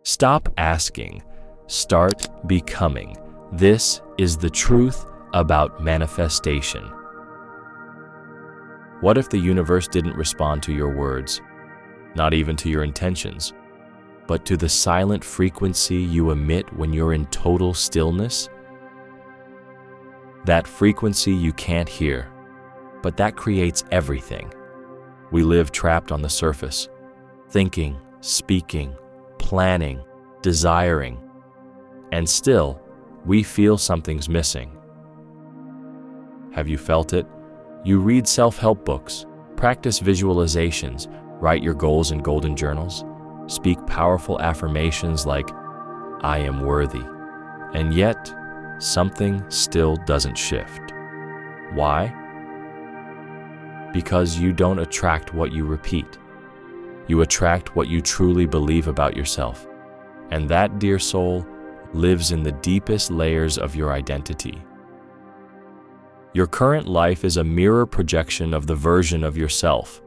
Stop asking, start becoming. This is the truth about manifestation. What if the universe didn't respond to your words, not even to your intentions, but to the silent frequency you emit when you're in total stillness? That frequency you can't hear, but that creates everything. We live trapped on the surface, thinking, speaking, planning, desiring, and still, we feel something's missing. Have you felt it? You read self-help books, practice visualizations, write your goals in golden journals, speak powerful affirmations like, "I am worthy," and yet, something still doesn't shift. Why? Because you don't attract what you repeat. You attract what you truly believe about yourself. And that, dear soul, lives in the deepest layers of your identity. Your current life is a mirror projection of the version of yourself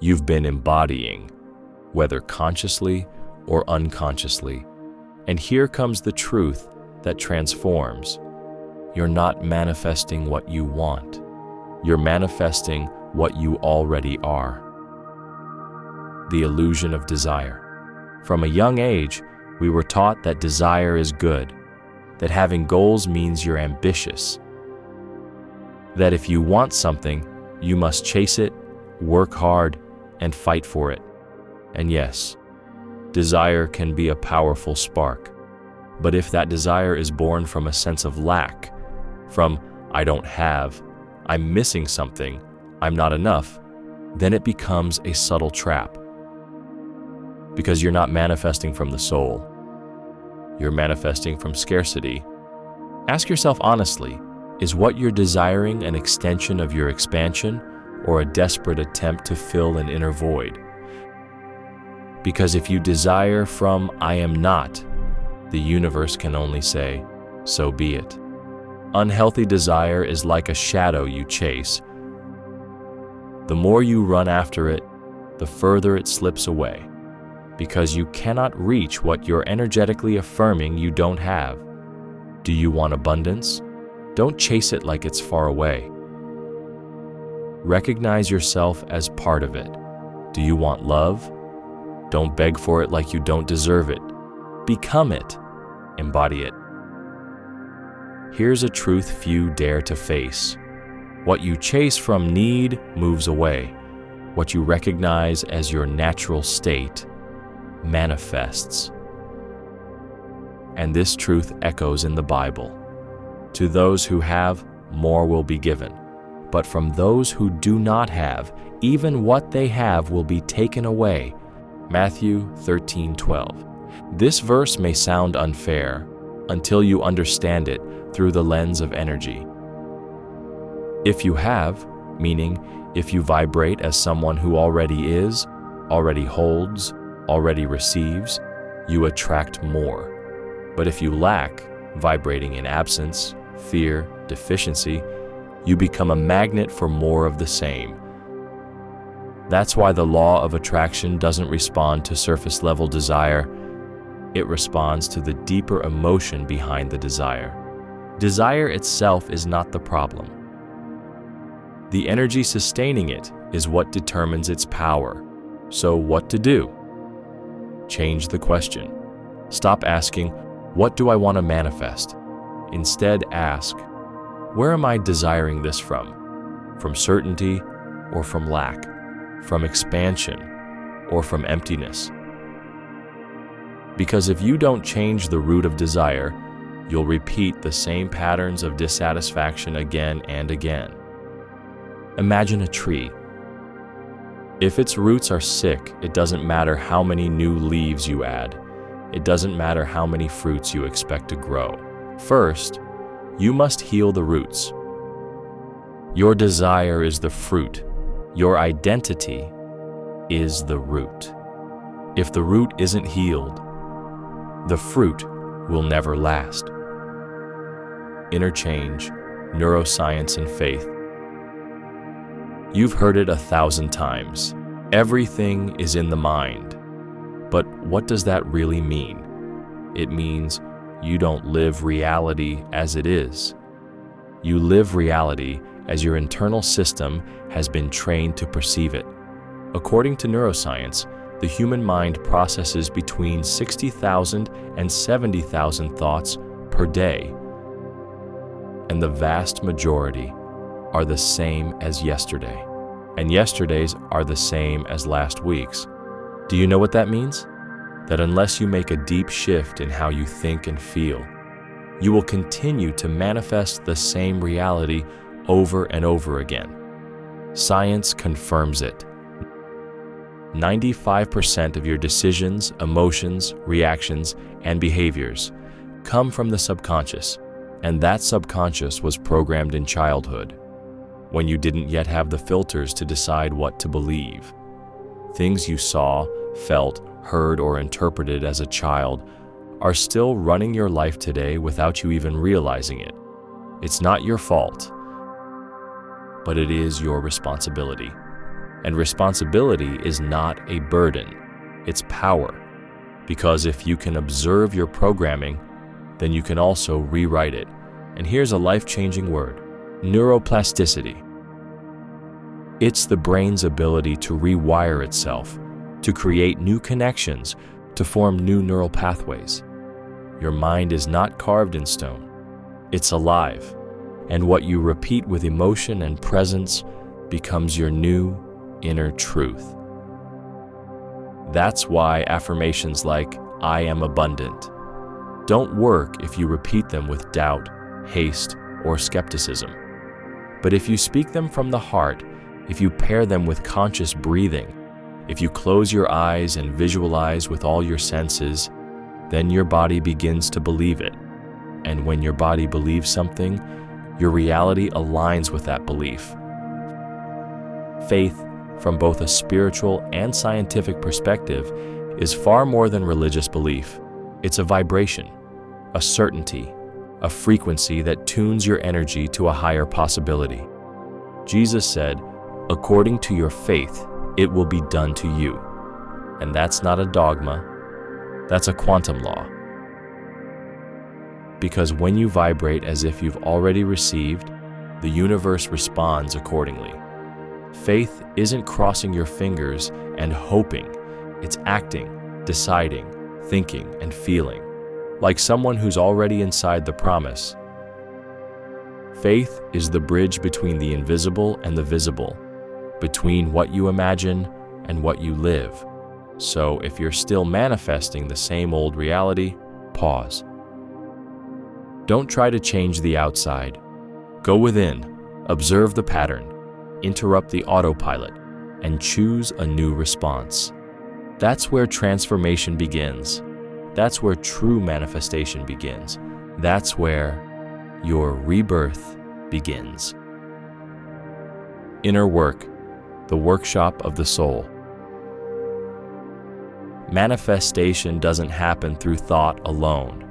you've been embodying, whether consciously or unconsciously. And here comes the truth that transforms. You're not manifesting what you want. You're manifesting what you already are. The illusion of desire. From a young age, we were taught that desire is good, that having goals means you're ambitious, that if you want something, you must chase it, work hard, and fight for it. And yes, desire can be a powerful spark. But if that desire is born from a sense of lack, from "I don't have," "I'm missing something," "I'm not enough," then it becomes a subtle trap. Because you're not manifesting from the soul. You're manifesting from scarcity. Ask yourself honestly, is what you're desiring an extension of your expansion or a desperate attempt to fill an inner void? Because if you desire from "I am not," the universe can only say, "So be it." Unhealthy desire is like a shadow you chase. The more you run after it, the further it slips away, because you cannot reach what you're energetically affirming you don't have. Do you want abundance? Don't chase it like it's far away. Recognize yourself as part of it. Do you want love? Don't beg for it like you don't deserve it. Become it. Embody it. Here's a truth few dare to face. What you chase from need moves away. What you recognize as your natural state manifests. And this truth echoes in the Bible. To those who have, more will be given. But from those who do not have, even what they have will be taken away. Matthew 13:12. This verse may sound unfair until you understand it through the lens of energy. If you have, meaning if you vibrate as someone who already is, already holds, already receives, you attract more. But if you lack, vibrating in absence, fear, deficiency, you become a magnet for more of the same. That's why the law of attraction doesn't respond to surface-level desire. It responds to the deeper emotion behind the desire. Desire itself is not the problem. The energy sustaining it is what determines its power. So what to do? Change the question. Stop asking, "What do I want to manifest?" Instead, ask, "Where am I desiring this from? From certainty or from lack? From expansion or from emptiness?" Because if you don't change the root of desire, you'll repeat the same patterns of dissatisfaction again and again. Imagine a tree. If its roots are sick, it doesn't matter how many new leaves you add. It doesn't matter how many fruits you expect to grow. First, you must heal the roots. Your desire is the fruit. Your identity is the root. If the root isn't healed, the fruit will never last. Interchange neuroscience and faith. You've heard it 1,000 times. Everything is in the mind. But what does that really mean? It means you don't live reality as it is. You live reality as your internal system has been trained to perceive it. According to neuroscience, the human mind processes between 60,000 and 70,000 thoughts per day, and the vast majority are the same as yesterday, and yesterday's are the same as last week's. Do you know what that means? That unless you make a deep shift in how you think and feel, you will continue to manifest the same reality over and over again. Science confirms it. 95% of your decisions, emotions, reactions, and behaviors come from the subconscious, and that subconscious was programmed in childhood, when you didn't yet have the filters to decide what to believe. Things you saw, felt, heard, or interpreted as a child are still running your life today without you even realizing it. It's not your fault, but it is your responsibility. And responsibility is not a burden, it's power. Because if you can observe your programming, then you can also rewrite it. And here's a life-changing word: neuroplasticity. It's the brain's ability to rewire itself, to create new connections, to form new neural pathways. Your mind is not carved in stone. It's alive. And what you repeat with emotion and presence becomes your new inner truth. That's why affirmations like "I am abundant" don't work if you repeat them with doubt, haste, or skepticism. But if you speak them from the heart, if you pair them with conscious breathing, if you close your eyes and visualize with all your senses, then your body begins to believe it. And when your body believes something, your reality aligns with that belief. Faith, from both a spiritual and scientific perspective, is far more than religious belief. It's a vibration, a certainty, a frequency that tunes your energy to a higher possibility. Jesus said, "According to your faith, it will be done to you." And that's not a dogma, that's a quantum law. Because when you vibrate as if you've already received, the universe responds accordingly. Faith isn't crossing your fingers and hoping, it's acting, deciding, thinking, and feeling, like someone who's already inside the promise. Faith is the bridge between the invisible and the visible, between what you imagine and what you live. So if you're still manifesting the same old reality, pause. Don't try to change the outside. Go within, observe the pattern, interrupt the autopilot, and choose a new response. That's where transformation begins. That's where true manifestation begins. That's where your rebirth begins. Inner work, the workshop of the soul. Manifestation doesn't happen through thought alone.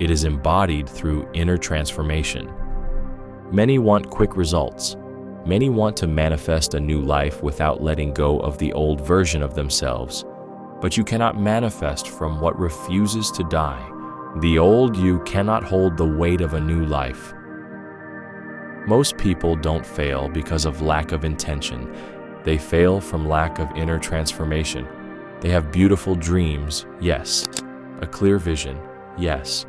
It is embodied through inner transformation. Many want quick results. Many want to manifest a new life without letting go of the old version of themselves. But you cannot manifest from what refuses to die. The old you cannot hold the weight of a new life. Most people don't fail because of lack of intention. They fail from lack of inner transformation. They have beautiful dreams, yes. A clear vision, yes.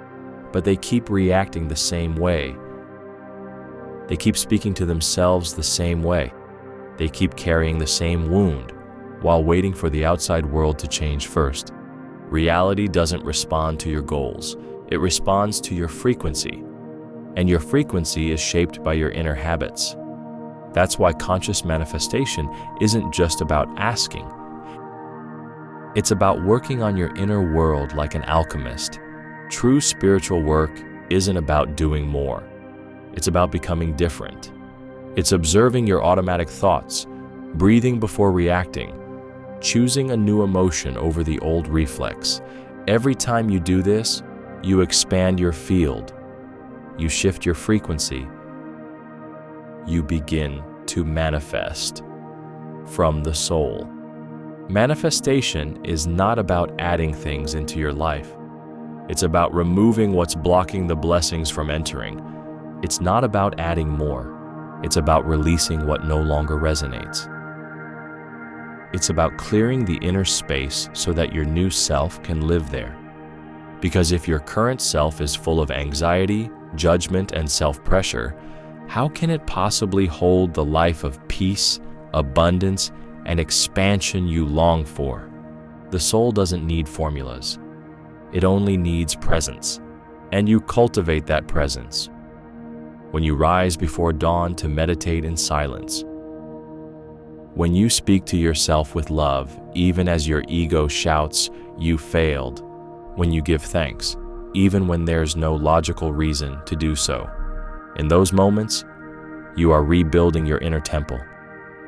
But they keep reacting the same way. They keep speaking to themselves the same way. They keep carrying the same wound while waiting for the outside world to change first. Reality doesn't respond to your goals. It responds to your frequency. And your frequency is shaped by your inner habits. That's why conscious manifestation isn't just about asking. It's about working on your inner world like an alchemist. True spiritual work isn't about doing more. It's about becoming different. It's observing your automatic thoughts, breathing before reacting, choosing a new emotion over the old reflex. Every time you do this, you expand your field. You shift your frequency. You begin to manifest from the soul. Manifestation is not about adding things into your life. It's about removing what's blocking the blessings from entering. It's not about adding more. It's about releasing what no longer resonates. It's about clearing the inner space so that your new self can live there. Because if your current self is full of anxiety, judgment, and self-pressure, how can it possibly hold the life of peace, abundance, and expansion you long for? The soul doesn't need formulas. It only needs presence, and you cultivate that presence. When you rise before dawn to meditate in silence, when you speak to yourself with love, even as your ego shouts, "You failed," when you give thanks, even when there's no logical reason to do so. In those moments, you are rebuilding your inner temple.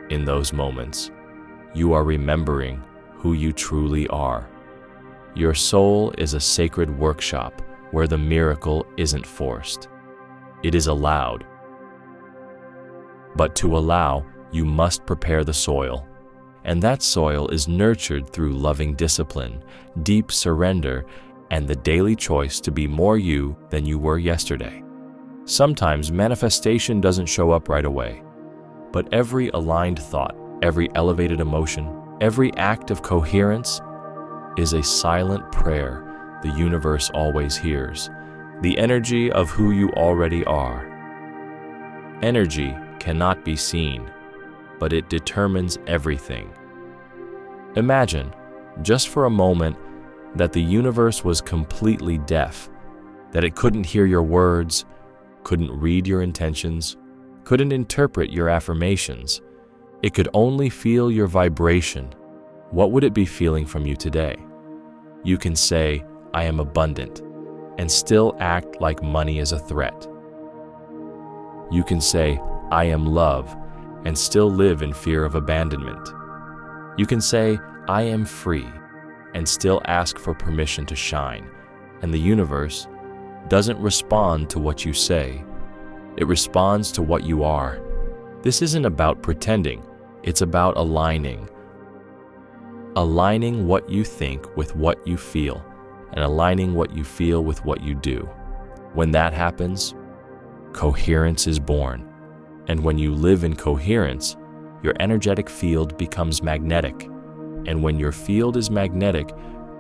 In those moments, you are remembering who you truly are. Your soul is a sacred workshop where the miracle isn't forced. It is allowed. But to allow, you must prepare the soil. And that soil is nurtured through loving discipline, deep surrender, and the daily choice to be more you than you were yesterday. Sometimes manifestation doesn't show up right away, but every aligned thought, every elevated emotion, every act of coherence is a silent prayer the universe always hears, the energy of who you already are. Energy cannot be seen, but it determines everything. Imagine, just for a moment, that the universe was completely deaf, that it couldn't hear your words, couldn't read your intentions, couldn't interpret your affirmations. It could only feel your vibration. What would it be feeling from you today? You can say, "I am abundant," and still act like money is a threat. You can say, "I am love," and still live in fear of abandonment. You can say, "I am free," and still ask for permission to shine, and the universe doesn't respond to what you say. It responds to what you are. This isn't about pretending, it's about aligning. Aligning what you think with what you feel, and aligning what you feel with what you do. When that happens, coherence is born. And when you live in coherence, your energetic field becomes magnetic. And when your field is magnetic,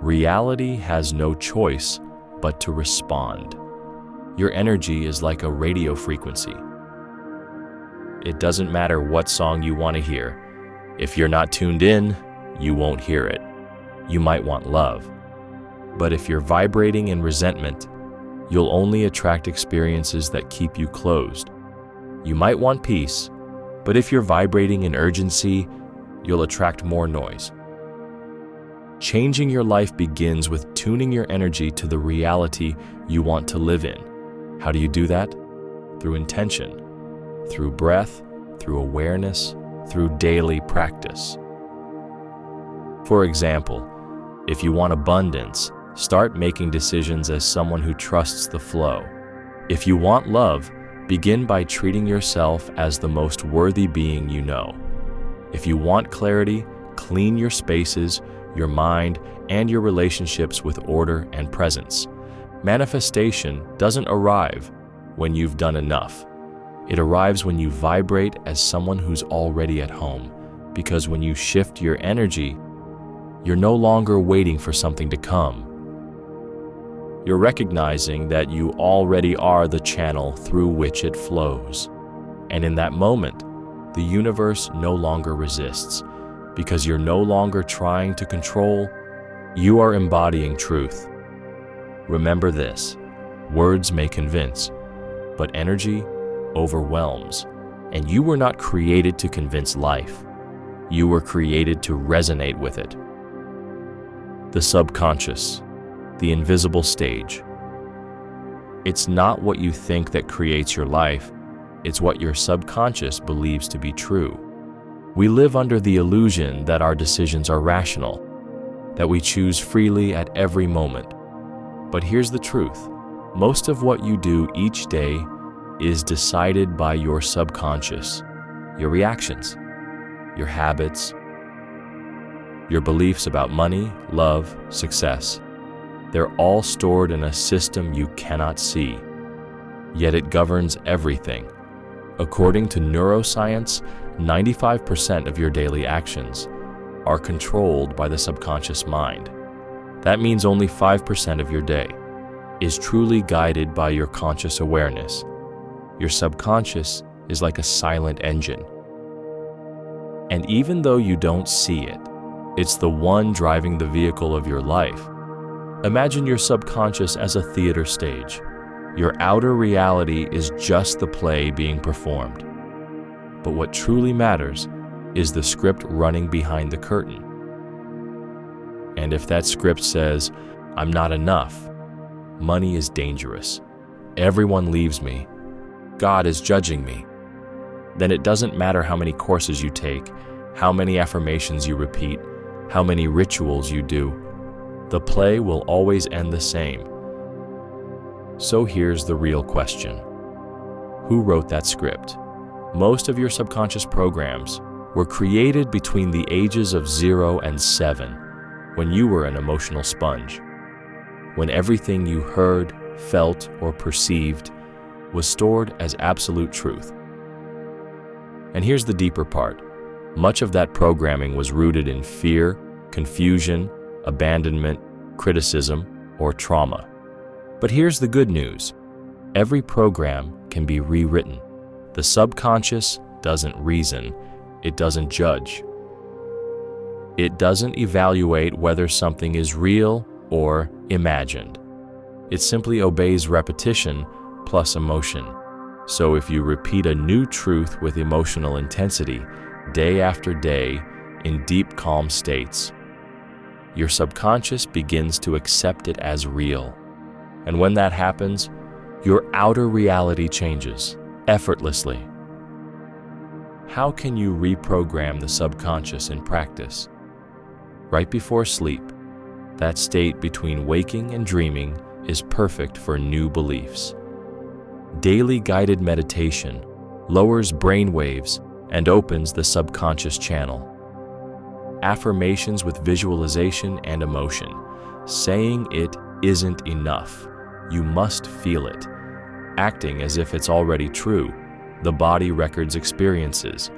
reality has no choice but to respond. Your energy is like a radio frequency. It doesn't matter what song you want to hear. If you're not tuned in, you won't hear it. You might want love. But if you're vibrating in resentment, you'll only attract experiences that keep you closed. You might want peace, but if you're vibrating in urgency, you'll attract more noise. Changing your life begins with tuning your energy to the reality you want to live in. How do you do that? Through intention, through breath, through awareness, through daily practice. For example, if you want abundance, start making decisions as someone who trusts the flow. If you want love, begin by treating yourself as the most worthy being you know. If you want clarity, clean your spaces, your mind, and your relationships with order and presence. Manifestation doesn't arrive when you've done enough. It arrives when you vibrate as someone who's already at home, because when you shift your energy, you're no longer waiting for something to come. You're recognizing that you already are the channel through which it flows. And in that moment, the universe no longer resists, because you're no longer trying to control, you are embodying truth. Remember this, words may convince, but energy overwhelms, and you were not created to convince life. You were created to resonate with it. The subconscious, the invisible stage. It's not what you think that creates your life, it's what your subconscious believes to be true. We live under the illusion that our decisions are rational, that we choose freely at every moment. But here's the truth. Most of what you do each day is decided by your subconscious, your reactions, your habits, your beliefs about money, love, success. They're all stored in a system you cannot see, yet it governs everything. According to neuroscience, 95% of your daily actions are controlled by the subconscious mind. That means only 5% of your day is truly guided by your conscious awareness. Your subconscious is like a silent engine. And even though you don't see it, it's the one driving the vehicle of your life. Imagine your subconscious as a theater stage. Your outer reality is just the play being performed. But what truly matters is the script running behind the curtain. And if that script says, "I'm not enough," "Money is dangerous," "Everyone leaves me," "God is judging me," then it doesn't matter how many courses you take, how many affirmations you repeat, how many rituals you do. The play will always end the same. So here's the real question. Who wrote that script? Most of your subconscious programs were created between the ages of 0 and 7, when you were an emotional sponge, when everything you heard, felt, or perceived was stored as absolute truth. And here's the deeper part. Much of that programming was rooted in fear, confusion, abandonment, criticism, or trauma. But here's the good news. Every program can be rewritten. The subconscious doesn't reason. It doesn't judge. It doesn't evaluate whether something is real or imagined. It simply obeys repetition plus emotion. So if you repeat a new truth with emotional intensity, day after day, in deep, calm states, your subconscious begins to accept it as real. And when that happens, your outer reality changes effortlessly. How can you reprogram the subconscious in practice? Right before sleep, that state between waking and dreaming is perfect for new beliefs. Daily guided meditation lowers brain waves and opens the subconscious channel. Affirmations with visualization and emotion, saying it isn't enough. You must feel it. Acting as if it's already true. The body records experiences.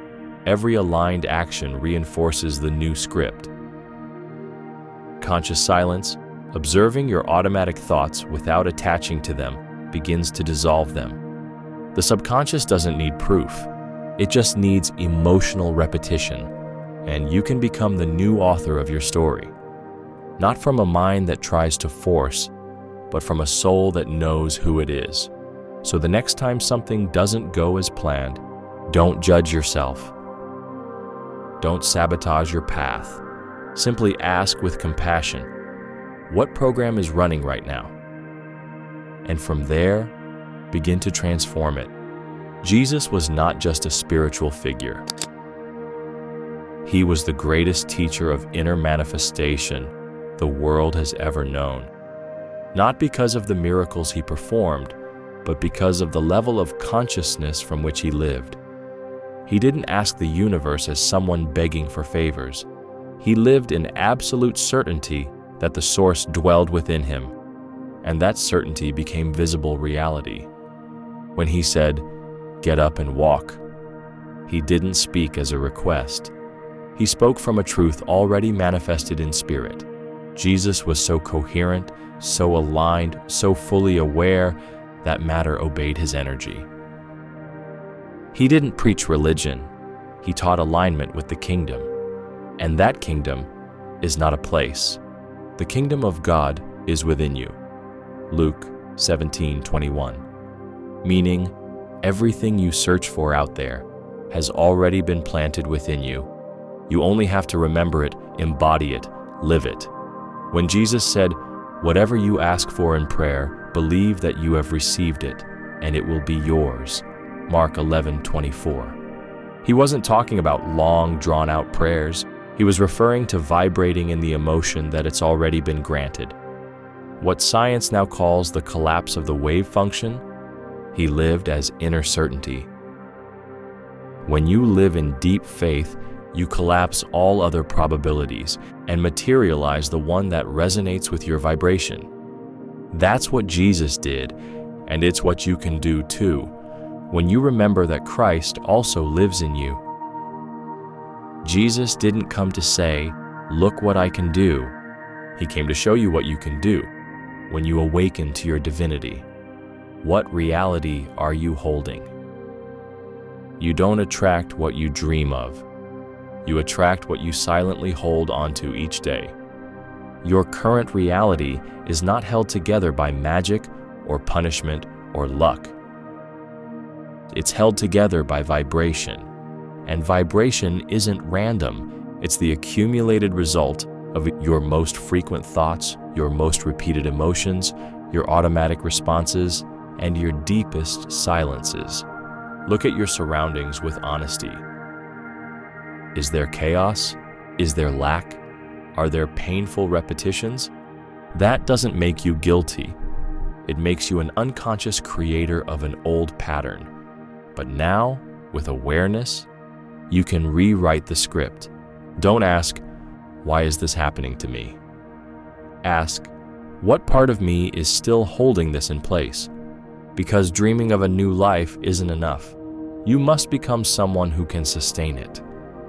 Every aligned action reinforces the new script. Conscious silence, observing your automatic thoughts without attaching to them, begins to dissolve them. The subconscious doesn't need proof. It just needs emotional repetition, and you can become the new author of your story. Not from a mind that tries to force, but from a soul that knows who it is. So the next time something doesn't go as planned, don't judge yourself. Don't sabotage your path. Simply ask with compassion, what program is running right now? And from there, begin to transform it. Jesus was not just a spiritual figure. He was the greatest teacher of inner manifestation the world has ever known. Not because of the miracles he performed, but because of the level of consciousness from which he lived. He didn't ask the universe as someone begging for favors. He lived in absolute certainty that the source dwelled within him, and that certainty became visible reality. When he said, "Get up and walk," he didn't speak as a request. He spoke from a truth already manifested in spirit. Jesus was so coherent, so aligned, so fully aware that matter obeyed his energy. He didn't preach religion. He taught alignment with the kingdom. And that kingdom is not a place. The kingdom of God is within you. Luke 17:21. Meaning, everything you search for out there has already been planted within you. You only have to remember it, embody it, live it. When Jesus said, "Whatever you ask for in prayer, believe that you have received it, and it will be yours." Mark 11:24. He wasn't talking about long, drawn-out prayers. He was referring to vibrating in the emotion that it's already been granted. What science now calls the collapse of the wave function, he lived as inner certainty. When you live in deep faith, You collapse all other probabilities and materialize the one that resonates with your vibration. That's what Jesus did, and it's what you can do too, when you remember that Christ also lives in you. Jesus didn't come to say, "Look what I can do." He came to show you what you can do when you awaken to your divinity. What reality are you holding? You don't attract what you dream of. You attract what you silently hold onto each day. Your current reality is not held together by magic or punishment or luck. It's held together by vibration. And vibration isn't random. It's the accumulated result of your most frequent thoughts, your most repeated emotions, your automatic responses, and your deepest silences. Look at your surroundings with honesty. Is there chaos? Is there lack? Are there painful repetitions? That doesn't make you guilty. It makes you an unconscious creator of an old pattern. But now, with awareness, you can rewrite the script. Don't ask, "Why is this happening to me?" Ask, "What part of me is still holding this in place?" Because dreaming of a new life isn't enough. You must become someone who can sustain it.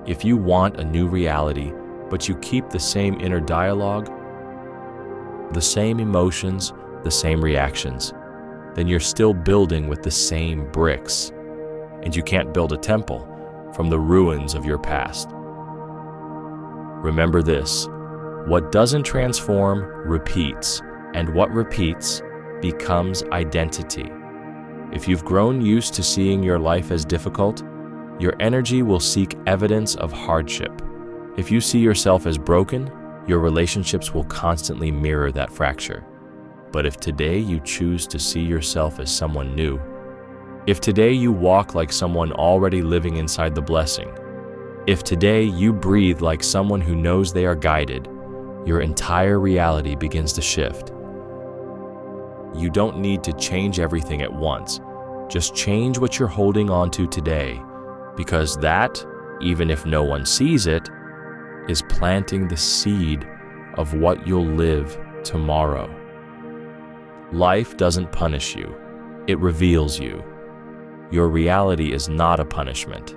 If you want a new reality, but you keep the same inner dialogue, the same emotions, the same reactions, then you're still building with the same bricks. And you can't build a temple from the ruins of your past. Remember this: what doesn't transform repeats, and what repeats becomes identity. If you've grown used to seeing your life as difficult, your energy will seek evidence of hardship. If you see yourself as broken, your relationships will constantly mirror that fracture. But if today you choose to see yourself as someone new, if today you walk like someone already living inside the blessing, if today you breathe like someone who knows they are guided, your entire reality begins to shift. You don't need to change everything at once. Just change what you're holding on to today, because that, even if no one sees it, is planting the seed of what you'll live tomorrow. Life doesn't punish you, it reveals you. Your reality is not a punishment.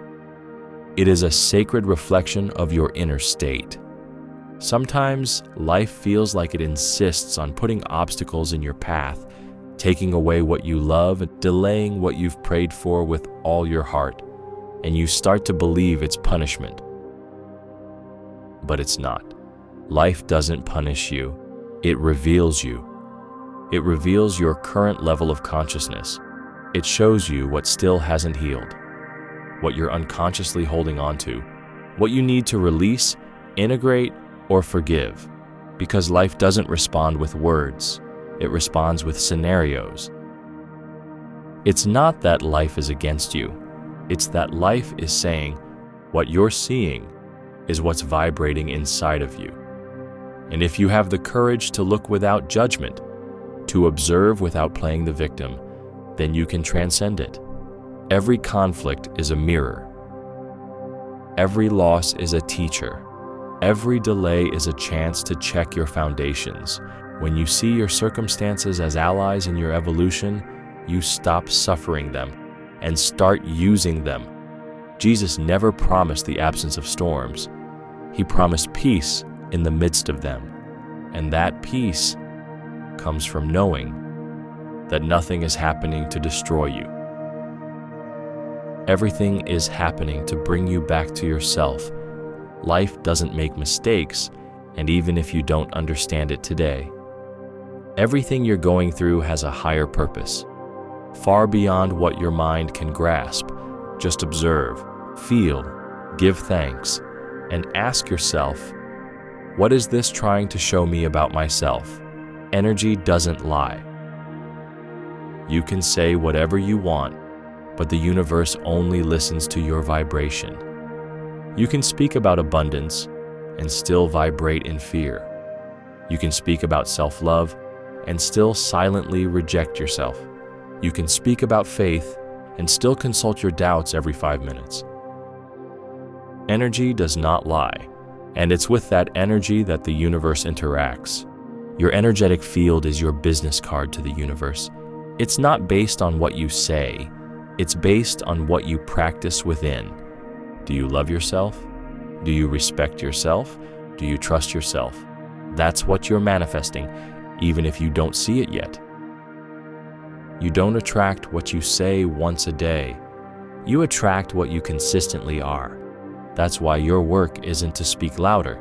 It is a sacred reflection of your inner state. Sometimes life feels like it insists on putting obstacles in your path, taking away what you love and delaying what you've prayed for with all your heart, and you start to believe it's punishment. But it's not. Life doesn't punish you, it reveals you. It reveals your current level of consciousness. It shows you what still hasn't healed, what you're unconsciously holding on to, what you need to release, integrate, or forgive. Because life doesn't respond with words, it responds with scenarios. It's not that life is against you, it's that life is saying what you're seeing is what's vibrating inside of you. And if you have the courage to look without judgment, to observe without playing the victim, then you can transcend it. Every conflict is a mirror. Every loss is a teacher. Every delay is a chance to check your foundations. When you see your circumstances as allies in your evolution, you stop suffering them and start using them. Jesus never promised the absence of storms. He promised peace in the midst of them. And that peace comes from knowing that nothing is happening to destroy you. Everything is happening to bring you back to yourself. Life doesn't make mistakes, and even if you don't understand it today, everything you're going through has a higher purpose, far beyond what your mind can grasp. Just observe, feel, give thanks, and ask yourself, what is this trying to show me about myself? Energy doesn't lie. You can say whatever you want, but the universe only listens to your vibration. You can speak about abundance and still vibrate in fear. You can speak about self-love and still silently reject yourself. You can speak about faith and still consult your doubts every 5 minutes. Energy does not lie, and it's with that energy that the universe interacts. Your energetic field is your business card to the universe. It's not based on what you say, it's based on what you practice within. Do you love yourself? Do you respect yourself? Do you trust yourself? That's what you're manifesting, even if you don't see it yet. You don't attract what you say once a day. You attract what you consistently are. That's why your work isn't to speak louder.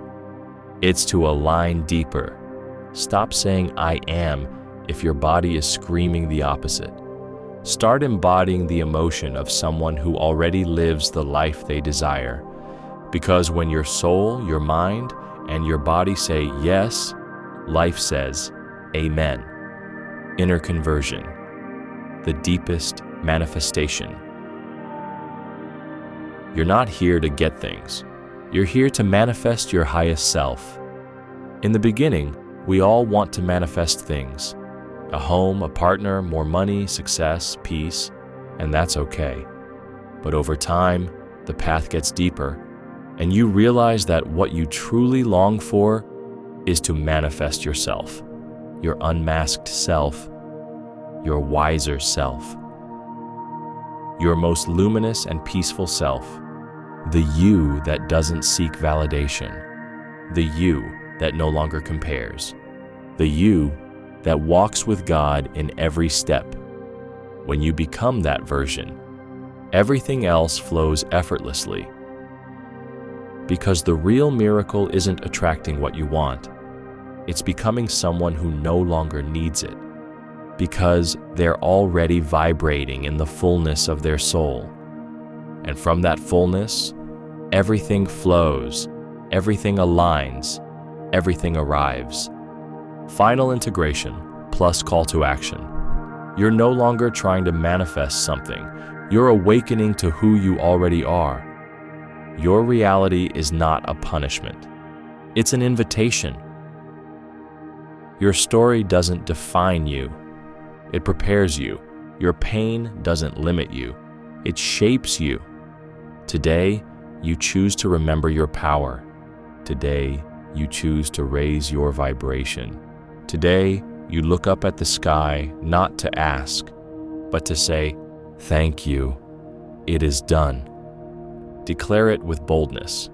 It's to align deeper. Stop saying I am if your body is screaming the opposite. Start embodying the emotion of someone who already lives the life they desire. Because when your soul, your mind, and your body say yes, life says amen. Inner conversion, the deepest manifestation. You're not here to get things. You're here to manifest your highest self. In the beginning, we all want to manifest things. A home, a partner, more money, success, peace, and that's okay. But over time, the path gets deeper, and you realize that what you truly long for is to manifest yourself, your unmasked self, your wiser self, your most luminous and peaceful self, the you that doesn't seek validation, the you that no longer compares, the you that walks with God in every step. When you become that version, everything else flows effortlessly. Because the real miracle isn't attracting what you want, it's becoming someone who no longer needs it, because they're already vibrating in the fullness of their soul. And from that fullness, everything flows, everything aligns, everything arrives. Final integration plus call to action. You're no longer trying to manifest something. You're awakening to who you already are. Your reality is not a punishment. It's an invitation. Your story doesn't define you. It prepares you. Your pain doesn't limit you. It shapes you. Today, you choose to remember your power. Today, you choose to raise your vibration. Today, you look up at the sky not to ask, but to say, "Thank you. It is done." Declare it with boldness.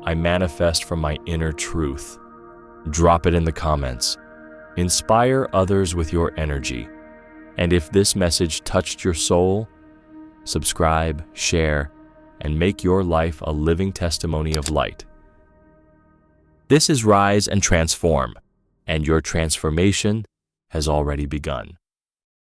I manifest from my inner truth. Drop it in the comments. Inspire others with your energy. And if this message touched your soul, subscribe, share, and make your life a living testimony of light. This is Rise and Transform, and your transformation has already begun.